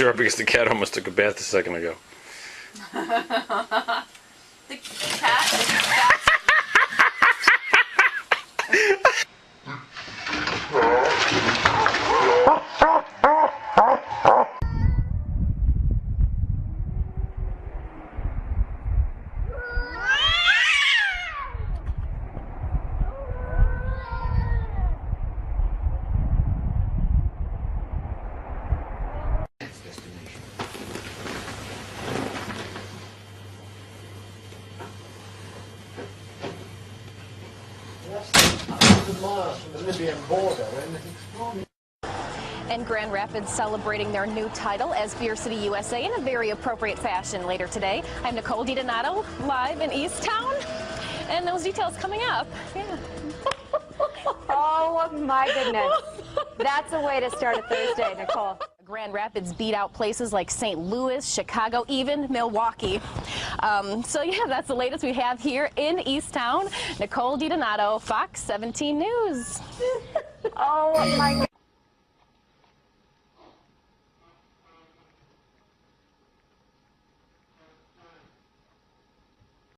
temperature up because the cat almost took a bath a second ago. The cat is fast. And Grand Rapids celebrating their new title as Beer City, USA in a very appropriate fashion later today. I'm Nicole DiDonato, live in East Town, and those details coming up. Yeah. Oh my goodness. That's a way to start a Thursday, Nicole. Grand Rapids beat out places like St. Louis, Chicago, even Milwaukee. So yeah, that's the latest we have here in East Town. Nicole DiDonato, Fox 17 News. Oh my goodness.